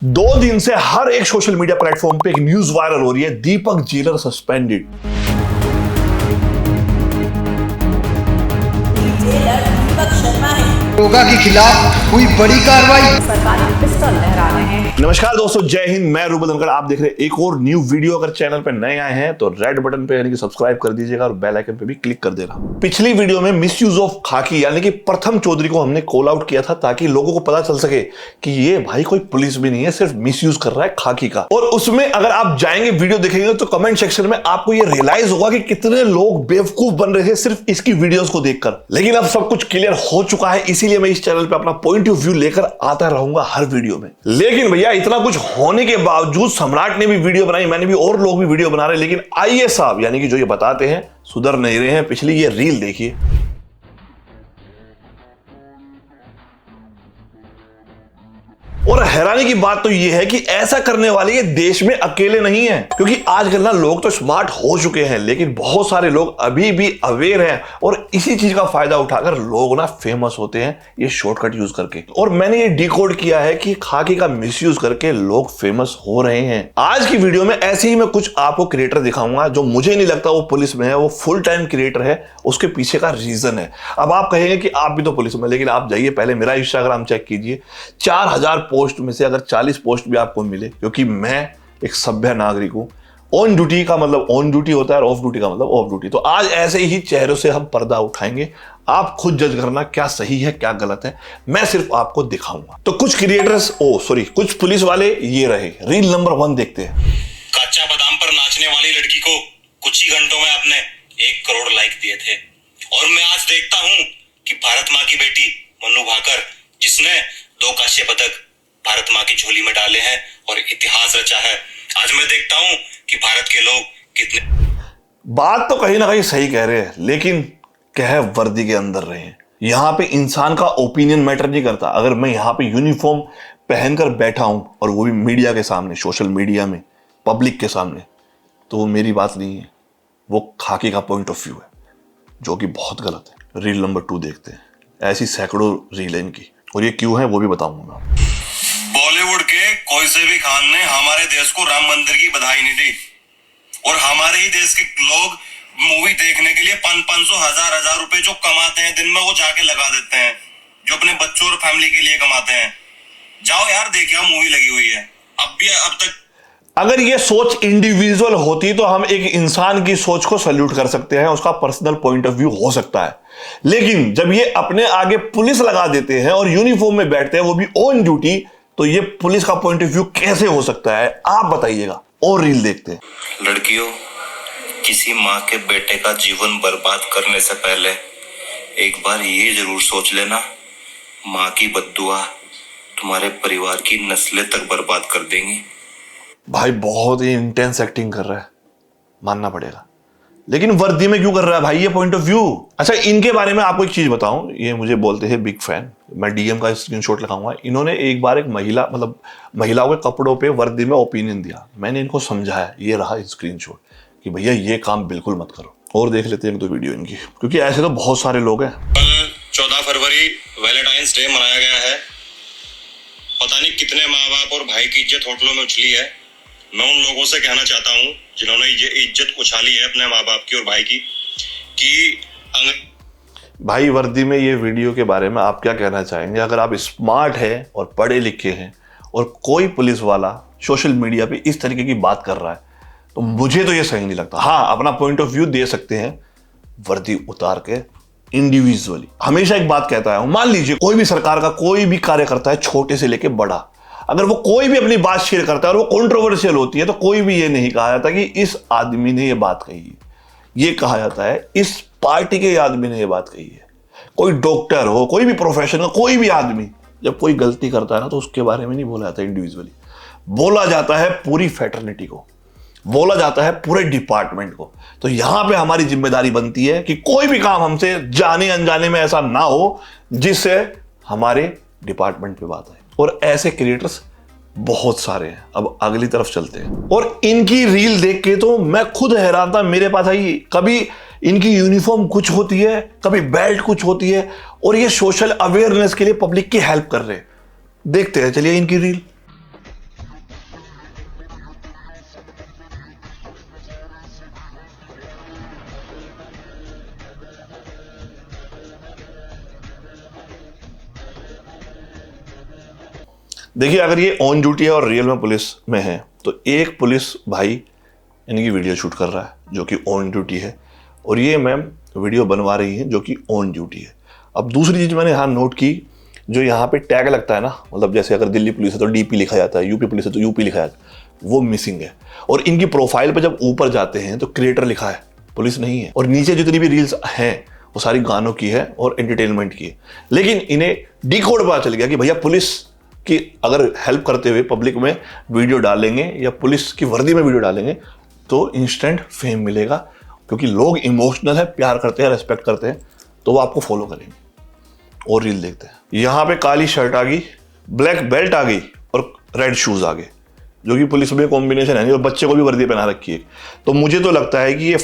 2 दिन से हर एक सोशल मीडिया प्लेटफॉर्म पे एक न्यूज वायरल हो रही है, दीपक जेलर सस्पेंडेड। योगा के खिलाफ हुई बड़ी कार्रवाई, सरकारी पिस्टल लहरा रहे हैं। नमस्कार दोस्तों, जय हिंद। मैं रूबल अंकल, आप देख रहे हैं एक और न्यू वीडियो। अगर चैनल पे नए आए हैं तो रेड बटन पे यानी कि सब्सक्राइब कर दीजिएगा और बेल आइकन पे भी क्लिक कर देना। पिछली वीडियो में मिसयूज ऑफ खाकी यानी कि प्रथम चौधरी को हमने कॉल आउट किया था ताकि लोगों को पता चल सके कि ये भाई कोई पुलिस भी नहीं है, सिर्फ मिसयूज कर रहा है खाकी का। और उसमें अगर आप जाएंगे वीडियो देखेंगे तो कमेंट सेक्शन में आपको ये रियलाइज होगा कि कितने लोग बेवकूफ बन रहे थे सिर्फ इसकी वीडियोस को देखकर। लेकिन अब सब कुछ क्लियर हो चुका है, इसीलिए मैं इस चैनल पे अपना पॉइंट ऑफ व्यू लेकर आता रहूंगा हर वीडियो में। लेकिन भैया इतना कुछ होने के बावजूद सम्राट ने भी वीडियो बनाई, मैंने भी, और लोग भी वीडियो बना रहे हैं, लेकिन आइए साहब यानी कि जो ये बताते हैं सुधर नहीं रहे हैं। पिछली ये रील देखिए। और हैरानी की बात तो यह है कि ऐसा करने वाले ये देश में अकेले नहीं है, क्योंकि आजकल ना लोग तो स्मार्ट हो चुके हैं लेकिन बहुत सारे लोग अभी भी अवेयर हैं और इसी चीज का फायदा उठाकर लोग ना फेमस होते हैं ये शॉर्टकट यूज करके। और मैंने ये डिकोड किया है कि खाकी का मिसयूज करके लोग फेमस हो रहे हैं। आज की वीडियो में ऐसे ही मैं कुछ आपको क्रिएटर दिखाऊंगा जो मुझे नहीं लगता वो पुलिस में है, वो फुल टाइम क्रिएटर है। उसके पीछे का रीजन है। अब आप कहेंगे कि आप भी तो पुलिस में, लेकिन आप जाइए पहले मेरा इंस्टाग्राम चेक कीजिए। 4000 पोस्ट में से अगर 40 पोस्ट भी आपको मिले, क्योंकि मैं एक सभ्य नागरिक हूं, ऑन ड्यूटी का मतलब ऑन ड्यूटी होता है और ऑफ ड्यूटी का मतलब ऑफ ड्यूटी। तो आज ऐसे ही चेहरों से हम पर्दा उठाएंगे। आप खुद जज करना क्या सही है क्या गलत है, मैं सिर्फ आपको दिखाऊंगा। तो कुछ क्रिएटर्स कुछ पुलिस वाले ये रहे। रील नंबर 1 देखते हैं। कच्चा बादाम पर नाचने वाली लड़की को कुछ ही घंटों में आपने 1 करोड़ लाइक दिए थे। और मैं आज देखता हूं कि भारत माँ की बेटी मनु भाकर, जिसने 2 कांस्य पदक भारत माँ की झोली में डाले हैं और इतिहास रचा है, आज मैं देखता हूं कि भारत के लोग कितने। बात तो कहीं ना कहीं सही कह रहे हैं, लेकिन कह वर्दी के अंदर रहे हैं। यहां पे इंसान का ओपिनियन मैटर नहीं करता। अगर मैं यहां पे यूनिफॉर्म पहनकर बैठा हूं और वो भी मीडिया के सामने, सोशल मीडिया में, पब्लिक के सामने, तो वो मेरी बात नहीं है, वो खाकी का पॉइंट ऑफ व्यू है, जो कि बहुत गलत है। रील नंबर 2 देखते हैं। ऐसी सैकड़ों रील है इनकी, और ये क्यों है वो भी बताऊंगा मैं। बॉलीवुड के कोई से भी खान ने हमारे देश को राम मंदिर की बधाई नहीं दी, और हमारे ही देश के लोग मूवी देखने के लिए 500 1000 रुपए जो कमाते हैं दिन में, वो जाके लगा देते हैं, जो अपने बच्चों और फैमिली के लिए कमाते हैं। जाओ यार, देखिए मूवी लगी हुई है। अब तक अगर ये सोच इंडिविजुअल होती तो हम एक इंसान की सोच को सल्यूट कर सकते हैं, उसका पर्सनल पॉइंट ऑफ व्यू हो सकता है। लेकिन जब ये अपने आगे पुलिस लगा देते हैं और यूनिफॉर्म में बैठते हैं, वो भी ऑन ड्यूटी, तो ये पुलिस का पॉइंट ऑफ व्यू कैसे हो सकता है, आप बताइएगा। और रील देखते हैं। लड़कियों, किसी माँ के बेटे का जीवन बर्बाद करने से पहले एक बार ये जरूर सोच लेना, माँ की बद्दुआ तुम्हारे परिवार की नस्लें तक बर्बाद कर देंगी। भाई बहुत ही इंटेंस एक्टिंग कर रहा है, मानना पड़ेगा। लेकिन वर्दी में क्यों कर रहा है भाई ये पॉइंट ऑफ व्यू? अच्छा, इनके बारे में आपको एक चीज बताऊं, ये मुझे बोलते हैं बिग फैन, मैं डीएम का स्क्रीनशॉट लगाऊंगा। इन्होंने एक बार एक महिलाओं के कपड़ों पे वर्दी में ओपिनियन दिया। मैंने इनको समझाया, ये रहा स्क्रीनशॉट, कि भैया ये काम बिल्कुल मत करो। और देख लेते हैं 1-2 वीडियो इनकी, क्योंकि ऐसे तो बहुत सारे लोग हैं। कल 14 फरवरी वैलेंटाइंस डे मनाया गया है। पता नहीं कितने माँ बाप और भाई की इज्जत होटलों में उछली है। मैं उन लोगों से कहना चाहता हूँ जिन्होंने ये इज्जत उछाली है अपने माँ बाप की और भाई की, कि भाई वर्दी में ये वीडियो के बारे में आप क्या कहना चाहेंगे? अगर आप स्मार्ट हैं और पढ़े लिखे हैं और कोई पुलिस वाला सोशल मीडिया पे इस तरीके की बात कर रहा है, तो मुझे तो ये सही नहीं लगता। हाँ, अपना पॉइंट ऑफ व्यू दे सकते हैं वर्दी उतार के इंडिविजुअली। हमेशा एक बात कहता है, मान लीजिए कोई भी सरकार का कोई भी कार्यकर्ता है, छोटे से लेके बड़ा, अगर वो कोई भी अपनी बात शेयर करता है और वो कंट्रोवर्शियल होती है, तो कोई भी ये नहीं कहा जाता कि इस आदमी ने ये बात कही है। ये कहा जाता है इस पार्टी के आदमी ने ये बात कही है। कोई डॉक्टर हो, कोई भी प्रोफेशन का कोई भी आदमी जब कोई गलती करता है ना, तो उसके बारे में नहीं बोला जाता इंडिविजुअली, बोला जाता है पूरी फैटर्निटी को, बोला जाता है पूरे डिपार्टमेंट को। तो यहां पे हमारी जिम्मेदारी बनती है कि कोई भी काम हमसे जाने अनजाने में ऐसा ना हो जिससे हमारे डिपार्टमेंट पे बात आए। और ऐसे क्रिएटर्स बहुत सारे हैं। अब अगली तरफ चलते हैं। और इनकी रील देख के तो मैं खुद हैरान था। मेरे पास आई, कभी इनकी यूनिफॉर्म कुछ होती है, कभी बेल्ट कुछ होती है, और ये सोशल अवेयरनेस के लिए पब्लिक की हेल्प कर रहे हैं। देखते हैं, चलिए इनकी रील। देखिए, अगर ये ऑन ड्यूटी है और रियल में पुलिस में है तो एक पुलिस भाई इनकी वीडियो शूट कर रहा है जो कि ऑन ड्यूटी है, और ये मैम वीडियो बनवा रही है जो कि ऑन ड्यूटी है। अब दूसरी चीज़ मैंने यहाँ नोट की, जो यहाँ पे टैग लगता है ना, मतलब जैसे अगर दिल्ली पुलिस है तो डीपी लिखा जाता है, यूपी पुलिस है तो यूपी लिखा जाता है, वो मिसिंग है। और इनकी प्रोफाइल पे जब ऊपर जाते हैं तो क्रिएटर लिखा है, पुलिस नहीं है। और नीचे जितनी भी रील्स हैं वो सारी गानों की है और एंटरटेनमेंट की है। लेकिन इन्हें डिकोड पता चल गया कि भैया पुलिस की अगर हेल्प करते हुए पब्लिक में वीडियो डालेंगे या पुलिस की वर्दी में वीडियो डालेंगे तो इंस्टेंट फेम मिलेगा, क्योंकि लोग इमोशनल है, प्यार करते हैं, रेस्पेक्ट करते हैं, तो वो आपको फॉलो करेंगे और रील देखते हैं। यहाँ पे काली शर्ट आ गई, ब्लैक बेल्ट आ गई और रेड शूज आ गए, जो कि पुलिस में कॉम्बिनेशन है नहीं, और बच्चे को भी वर्दी पहना रखी है। तो मुझे तो लगता है कि ये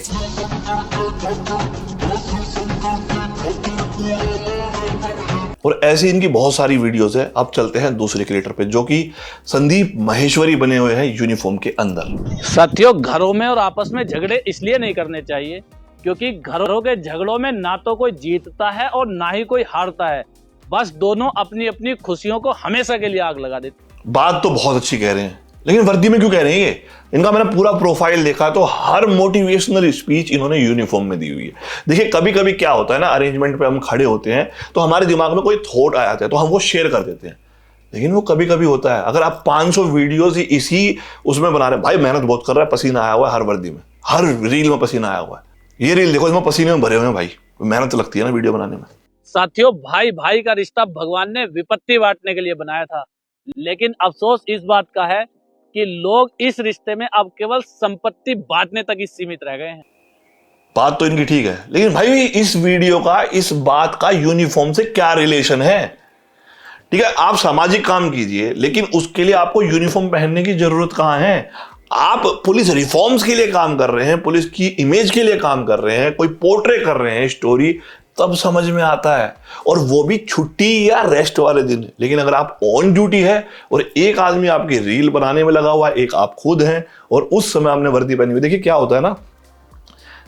और ऐसी इनकी बहुत सारी वीडियोस है। अब चलते हैं दूसरे क्रिएटर पे जो कि संदीप माहेश्वरी बने हुए हैं यूनिफॉर्म के अंदर। साथियों, घरों में और आपस में झगड़े इसलिए नहीं करने चाहिए क्योंकि घरों के झगड़ों में ना तो कोई जीतता है और ना ही कोई हारता है, बस दोनों अपनी अपनी खुशियों को हमेशा के लिए आग लगा देते। बात तो बहुत अच्छी कह रहे हैं, लेकिन वर्दी में क्यों कह रहे हैं ये? इनका मैंने पूरा प्रोफाइल देखा तो हर मोटिवेशनल स्पीच इन्होंने यूनिफॉर्म में दी हुई है। देखिए, कभी कभी क्या होता है ना, अरेंजमेंट पे हम खड़े होते हैं तो हमारे दिमाग में कोई थॉट आ जाता है तो हम वो शेयर कर देते हैं, लेकिन वो कभी कभी होता है। अगर आप 500 वीडियोस इसी उसमें बना रहे हैं, भाई मेहनत बहुत कर रहा है, पसीना आया हुआ है हर वर्दी में, हर रील में पसीना आया हुआ है। ये रील देखो, इसमें पसीने में भरे हुए हैं भाई, मेहनत तो लगती है ना वीडियो बनाने में। साथियों, भाई भाई का रिश्ता भगवान ने विपत्ति बांटने के लिए बनाया था, लेकिन अफसोस इस बात का है कि लोग इस रिश्ते में अब केवल संपत्ति बांटने तक ही सीमित रह गए हैं। बात तो इनकी ठीक है, लेकिन भाई इस वीडियो का इस बात का यूनिफॉर्म से क्या रिलेशन है? ठीक है, आप सामाजिक काम कीजिए, लेकिन उसके लिए आपको यूनिफॉर्म पहनने की जरूरत कहां है? आप पुलिस रिफॉर्म्स के लिए काम कर रहे हैं, पुलिस की इमेज के लिए काम कर रहे हैं, कोई पोर्ट्रे कर रहे हैं स्टोरी, तब समझ में आता है, और वो भी छुट्टी या रेस्ट वाले दिन। लेकिन अगर आप ऑन ड्यूटी है और एक आदमी आपकी रील बनाने में लगा हुआ है, एक आप खुद हैं, और उस समय आपने वर्दी पहनी हुई, देखिए क्या होता है ना,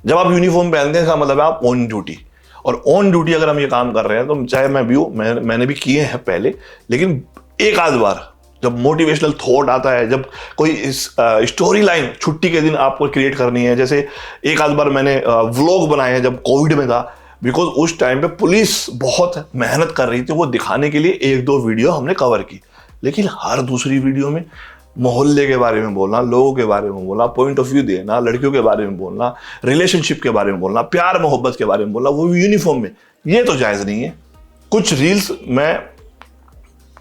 जब आप यूनिफॉर्म पहनते हैं इसका मतलब है आप ऑन ड्यूटी। और ऑन ड्यूटी अगर हम ये काम कर रहे हैं तो चाहे मैं भी हूँ, मैंने भी किए हैं पहले, लेकिन एक आध बार जब मोटिवेशनल थॉट आता है, जब कोई स्टोरी लाइन छुट्टी के दिन आपको क्रिएट करनी है, जैसे एक आध बार मैंने व्लॉग बनाए हैं जब कोविड में था, बिकॉज उस टाइम पे पुलिस बहुत मेहनत कर रही थी, वो दिखाने के लिए एक दो वीडियो हमने कवर की। लेकिन हर दूसरी वीडियो में मोहल्ले के बारे में बोलना, लोगों के बारे में बोलना, पॉइंट ऑफ व्यू देना, लड़कियों के बारे में बोलना, रिलेशनशिप के बारे में बोलना, प्यार मोहब्बत के बारे में बोलना, वो भी यूनिफॉर्म में, ये तो जायज़ नहीं है। कुछ रील्स मैं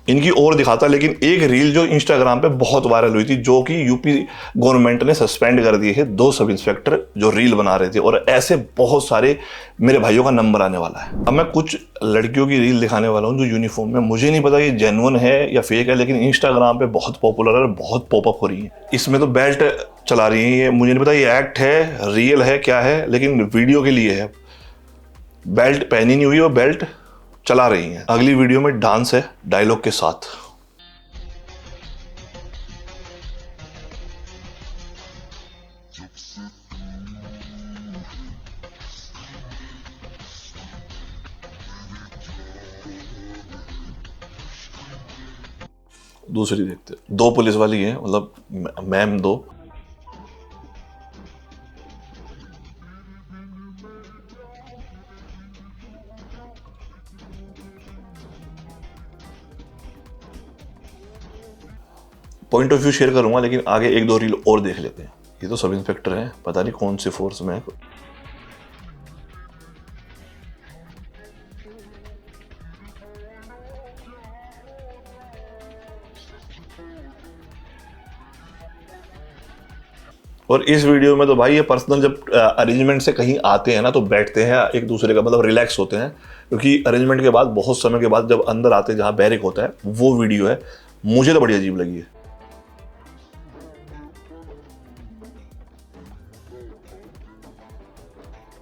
इनकी और दिखाता, लेकिन एक रील जो इंस्टाग्राम पे बहुत वायरल हुई थी, जो कि यूपी गवर्नमेंट ने सस्पेंड कर दिए हैं 2 सब इंस्पेक्टर जो रील बना रहे थे, और ऐसे बहुत सारे मेरे भाइयों का नंबर आने वाला है। अब मैं कुछ लड़कियों की रील दिखाने वाला हूँ जो यूनिफॉर्म में, मुझे नहीं पता ये जेन्युइन है या फेक है, लेकिन इंस्टाग्राम पे बहुत पॉपुलर है, बहुत पॉपअप हो रही है। इसमें तो बेल्ट चला रही है, ये मुझे नहीं पता ये एक्ट है, रियल है, क्या है, लेकिन वीडियो के लिए है। बेल्ट पहनी नहीं हुई, वो बेल्ट चला रही हैं। अगली वीडियो में डांस है डायलॉग के साथ। दूसरी देखते, 2 पुलिस वाली हैं, मतलब ma'am 2। Point of view share करूंगा, लेकिन आगे 1-2 रील और देख लेते हैं। ये तो सब इंस्पेक्टर हैं, पता नहीं कौन से फोर्स में है। और इस वीडियो में तो भाई ये पर्सनल जब अरेंजमेंट से कहीं आते हैं ना तो बैठते हैं एक दूसरे का, मतलब रिलैक्स होते हैं, क्योंकि अरेंजमेंट के बाद बहुत समय के बाद जब अंदर आते हैं जहाँ बैरिक होता है, वो वीडियो है, मुझे तो बड़ी अजीब लगी है।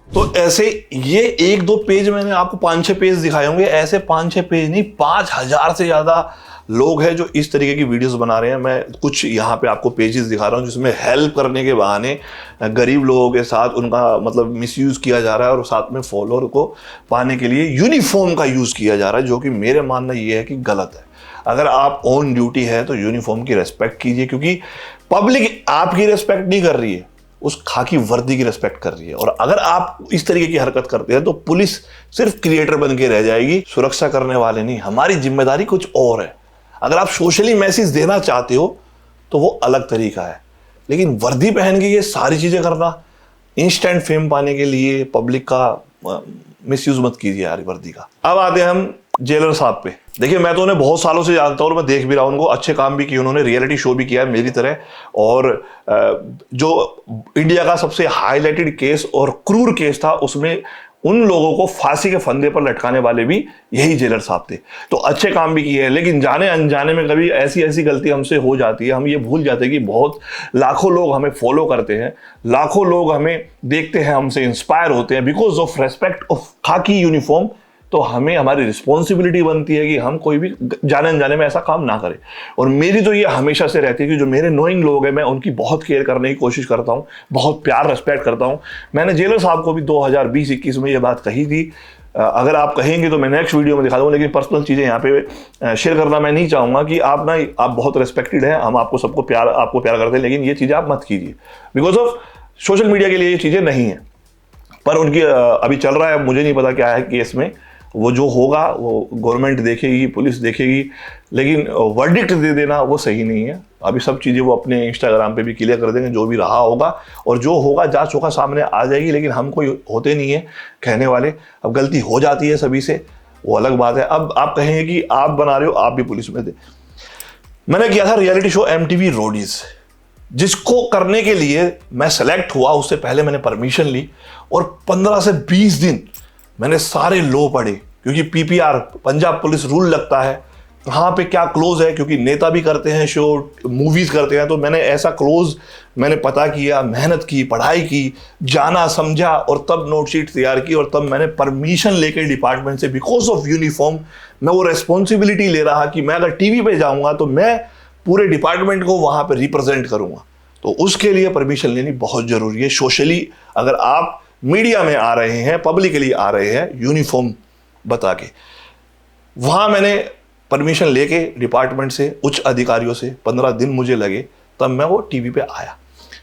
तो ऐसे ये 1-2 पेज मैंने आपको 5-6 पेज दिखाए होंगे, ऐसे 5-6 पेज नहीं, 5000 से ज्यादा लोग हैं जो इस तरीके की वीडियोस बना रहे हैं। मैं कुछ यहाँ पे आपको पेजेस दिखा रहा हूँ जिसमें हेल्प करने के बहाने गरीब लोगों के साथ उनका मतलब मिसयूज किया जा रहा है, और साथ में फॉलोअर को पाने के लिए यूनिफॉर्म का यूज किया जा रहा है, जो कि मेरे मानना ये है कि गलत है। अगर आप ऑन ड्यूटी है तो यूनिफॉर्म की रेस्पेक्ट कीजिए, क्योंकि पब्लिक आपकी रेस्पेक्ट नहीं कर रही है, उस खाकी वर्दी की रेस्पेक्ट कर रही है। और अगर आप इस तरीके की हरकत करते हैं तो पुलिस सिर्फ क्रिएटर बन के रह जाएगी, सुरक्षा करने वाले नहीं। हमारी जिम्मेदारी कुछ और है। अगर आप सोशली मैसेज देना चाहते हो तो वो अलग तरीका है, लेकिन वर्दी पहन के ये सारी चीजें करना, इंस्टेंट फेम पाने के लिए पब्लिक का मिसयूज मत कीजिए यार वर्दी का। अब आते हैं हम जेलर साहब पे। देखिए, मैं तो उन्हें बहुत सालों से जानता हूँ और मैं देख भी रहा हूँ उनको, अच्छे काम भी किए उन्होंने, रियलिटी शो भी किया है मेरी तरह। और जो इंडिया का सबसे हाईलाइटेड केस और क्रूर केस था, उसमें उन लोगों को फांसी के फंदे पर लटकाने वाले भी यही जेलर साहब थे। तो अच्छे काम भी किए हैं, लेकिन जाने अनजाने में कभी ऐसी ऐसी गलती हमसे हो जाती है, हम ये भूल जाते हैं कि बहुत लाखों लोग हमें फॉलो करते हैं, लाखों लोग हमें देखते हैं, हमसे इंस्पायर होते हैं बिकॉज ऑफ रेस्पेक्ट ऑफ खाकी यूनिफॉर्म। तो हमें हमारी रिस्पॉन्सिबिलिटी बनती है कि हम कोई भी जाने अनजाने में ऐसा काम ना करें। और मेरी तो ये हमेशा से रहती है कि जो मेरे नोइंग लोग हैं, मैं उनकी बहुत केयर करने की कोशिश करता हूँ, बहुत प्यार रेस्पेक्ट करता हूँ। मैंने जेलर साहब को भी 2020-21 में ये बात कही थी। अगर आप कहेंगे तो मैं नेक्स्ट वीडियो में दिखा दूँगा, लेकिन पर्सनल चीज़ें यहाँ पे शेयर करना मैं नहीं चाहूँगा कि आप बहुत रिस्पेक्टेड हैं, हम आपको सबको आपको प्यार करते हैं, लेकिन ये चीज़ें आप मत कीजिए बिकॉज ऑफ सोशल मीडिया के लिए ये चीज़ें नहीं हैं। पर उनकी अभी चल रहा है, मुझे नहीं पता क्या है केस में, वो जो होगा वो गवर्नमेंट देखेगी, पुलिस देखेगी, लेकिन वर्डिक्ट दे देना वो सही नहीं है। अभी सब चीज़ें वो अपने इंस्टाग्राम पे भी क्लियर कर देंगे, जो भी रहा होगा, और जो होगा जांच होगा सामने आ जाएगी। लेकिन हम कोई होते नहीं है कहने वाले, अब गलती हो जाती है सभी से, वो अलग बात है। अब आप कहेंगे कि आप बना रहे हो, आप भी पुलिस में थे। मैंने किया था रियलिटी शो MTV रोडीज, जिसको करने के लिए मैं सेलेक्ट हुआ, उससे पहले मैंने परमिशन ली और 15 से 20 दिन मैंने सारे लॉ पढ़े, क्योंकि PPR पंजाब पुलिस रूल लगता है, कहाँ पे क्या क्लोज है, क्योंकि नेता भी करते हैं शो, मूवीज करते हैं। तो मैंने ऐसा क्लोज मैंने पता किया, मेहनत की, पढ़ाई की, जाना समझा और तब नोटशीट तैयार की। और तब मैंने परमिशन लेके डिपार्टमेंट से, बिकॉज ऑफ यूनिफॉर्म, मैं वो रेस्पॉन्सिबिलिटी ले रहा कि मैं अगर टीवी पे जाऊंगा तो मैं पूरे डिपार्टमेंट को वहां पे रिप्रेजेंट करूंगा। तो उसके लिए परमिशन लेनी बहुत जरूरी है। सोशली अगर आप मीडिया में आ रहे हैं, पब्लिकली आ रहे हैं, यूनिफॉर्म बता के, वहां मैंने परमिशन लेके डिपार्टमेंट से, उच्च अधिकारियों से 15 दिन मुझे लगे, तब मैं वो टीवी पे आया।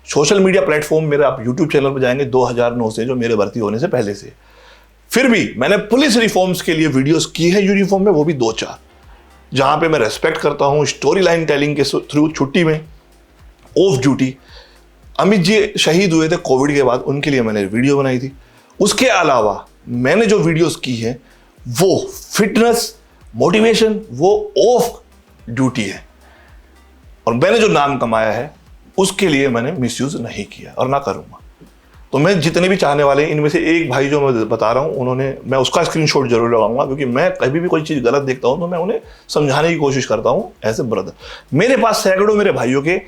सोशल मीडिया प्लेटफॉर्म मेरे आप यूट्यूब चैनल पर जाएंगे 2009 से, जो मेरे भर्ती होने से पहले से। फिर भी मैंने पुलिस रिफॉर्म्स के लिए वीडियोस की है यूनिफॉर्म में, वो भी 2-4, जहां पे मैं रेस्पेक्ट करता हूं स्टोरी लाइन टेलिंग के थ्रू। छुट्टी में, ऑफ ड्यूटी, अमित जी शहीद हुए थे कोविड के बाद, उनके लिए मैंने वीडियो बनाई थी। उसके अलावा मैंने जो वीडियोस की है वो फिटनेस, मोटिवेशन, वो ऑफ ड्यूटी है। और मैंने जो नाम कमाया है उसके लिए मैंने मिसयूज नहीं किया और ना करूंगा। तो मैं जितने भी चाहने वाले हैं, इनमें से एक भाई जो मैं बता रहा हूं, मैं उसका स्क्रीनशॉट जरूर लगाऊंगा, क्योंकि मैं कभी भी कोई चीज़ गलत देखता हूं तो मैं उन्हें समझाने की कोशिश करता हूं एज ए ब्रदर। मेरे पास सैकड़ों मेरे भाइयों के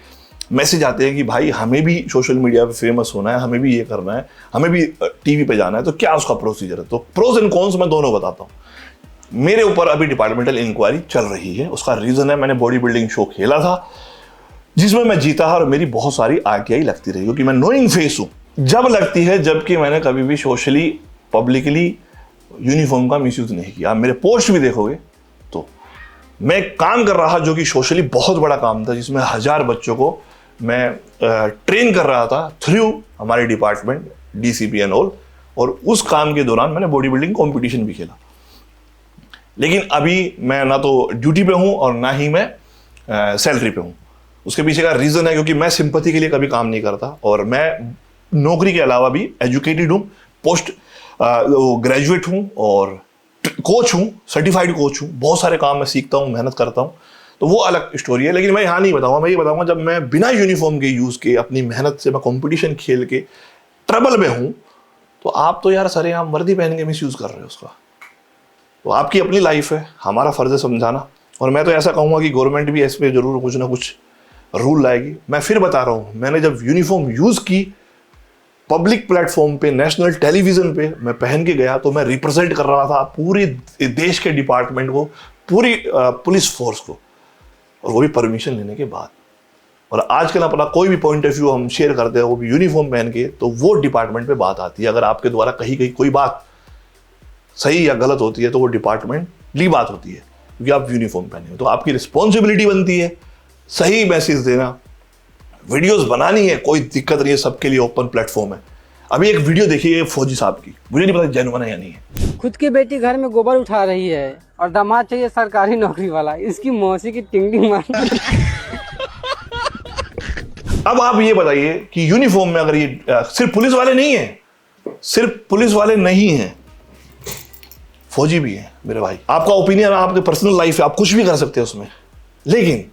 मैसेज आते हैं कि भाई हमें भी सोशल मीडिया पे फेमस होना है, हमें भी ये करना है, हमें भी टीवी पे जाना है, तो क्या उसका प्रोसीजर है। तो प्रोज एंड कॉन्स मैं दोनों बताता हूँ। मेरे ऊपर अभी डिपार्टमेंटल इंक्वायरी चल रही है। उसका रीजन है, मैंने बॉडी बिल्डिंग शो खेला था जिसमें मैं जीता और मेरी बहुत सारी RTI लगती रही, क्योंकि मैं नोइंग फेस हूँ। जब लगती है जबकि मैंने कभी भी सोशली पब्लिकली यूनिफॉर्म का मिसयूज नहीं किया। आप मेरे पोस्ट भी देखोगे तो मैं काम कर रहा जो कि सोशली बहुत बड़ा काम था, जिसमें 1000 बच्चों को मैं ट्रेन कर रहा था थ्रू हमारे डिपार्टमेंट, DCP एंड ऑल। और उस काम के दौरान मैंने बॉडी बिल्डिंग कॉम्पिटिशन भी खेला। लेकिन अभी मैं ना तो ड्यूटी पे हूं और ना ही मैं सैलरी पे हूं। उसके पीछे का रीजन है क्योंकि मैं सिंपैथी के लिए कभी काम नहीं करता, और मैं नौकरी के अलावा भी एजुकेटेड हूं, पोस्ट ग्रेजुएट हूं और कोच हूं, सर्टिफाइड कोच हूं। बहुत सारे काम मैं सीखता हूं, मेहनत करता हूं, तो वो अलग स्टोरी है। लेकिन मैं यहाँ नहीं बताऊंगा, मैं ये बताऊंगा जब मैं बिना यूनिफॉर्म के यूज के, अपनी मेहनत से मैं कंपटीशन खेल के ट्रबल में हूं, तो आप तो यार सरेआम वर्दी पहन के मिस यूज कर रहे हो उसका। तो आपकी अपनी लाइफ है, हमारा फर्ज है समझाना। और मैं तो ऐसा कहूंगा कि गवर्नमेंट भी इस पर जरूर कुछ ना कुछ रूल लाएगी। मैं फिर बता रहा हूं, मैंने जब यूनिफॉर्म यूज की पब्लिक प्लेटफॉर्म पे, नेशनल टेलीविजन पे मैं पहन के गया, तो मैं रिप्रेजेंट कर रहा था पूरे देश के डिपार्टमेंट को, पूरी पुलिस फोर्स को, और वो भी परमिशन लेने के बाद। और आजकल अपना कोई भी पॉइंट ऑफ व्यू हम शेयर करते हैं, वो भी यूनिफॉर्म पहन के, तो वो डिपार्टमेंट पे बात आती है। अगर आपके द्वारा कही गई कोई बात सही या गलत होती है तो वो डिपार्टमेंटली बात होती है। क्योंकि आप यूनिफॉर्म पहने हो। तो आपकी रिस्पॉन्सिबिलिटी बनती है सही मैसेज देना, वीडियोस बनानी है, कोई दिक्कत नहीं है, सबके लिए ओपन प्लेटफॉर्म है। अभी एक वीडियो देखिए फौजी साहब की, मुझे नहीं पता जेन्युइन है या नहीं है। खुद की बेटी घर में गोबर उठा रही है और दामाद चाहिए सरकारी नौकरी वाला, इसकी मौसी की टिंगटिंग मार। अब आप ये बताइए कि यूनिफॉर्म में अगर ये सिर्फ पुलिस वाले नहीं है, सिर्फ पुलिस वाले नहीं हैं, फौजी भी हैं मेरे भाई। आपका ओपिनियन, आपके पर्सनल लाइफ है, आप कुछ भी कर सकते हैं उसमें, लेकिन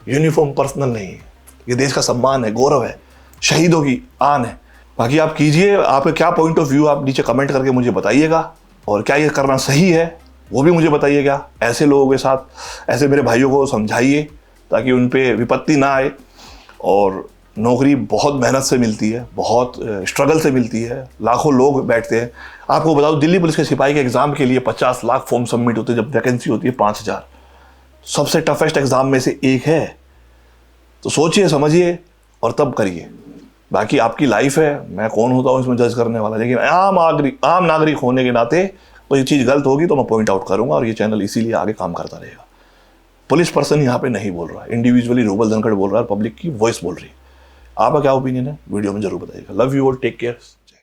यूनिफॉर्म पर्सनल नहीं है। ये देश का सम्मान है, गौरव है, शहीदों की आन है। बाकी आप कीजिए, आपका क्या पॉइंट ऑफ व्यू आप नीचे कमेंट करके मुझे बताइएगा, और क्या ये करना सही है वो भी मुझे बताइएगा। ऐसे लोगों के साथ, ऐसे मेरे भाइयों को समझाइए ताकि उन पे विपत्ति ना आए। और नौकरी बहुत मेहनत से मिलती है, बहुत स्ट्रगल से मिलती है, लाखों लोग बैठते हैं। आपको बता दूं, दिल्ली पुलिस के सिपाही के एग्जाम के लिए 50 लाख फॉर्म सबमिट होते हैं, जब वैकेंसी होती है 5000। सबसे टफेस्ट एग्जाम में से एक है। तो सोचिए, समझिए और तब करिए। बाकी आपकी लाइफ है, मैं कौन होता हूँ इसमें जज करने वाला, लेकिन आम नागरिक होने के नाते कोई चीज़ गलत होगी तो मैं पॉइंट आउट करूंगा, और ये चैनल इसीलिए आगे काम करता रहेगा। पुलिस पर्सन यहाँ पे नहीं बोल रहा है, इंडिविजुअली रूबल धनखड़ बोल रहा है, पब्लिक की वॉइस बोल रही है। आपका क्या ओपिनियन है वीडियो में जरूर बताइएगा। Love you all, take care.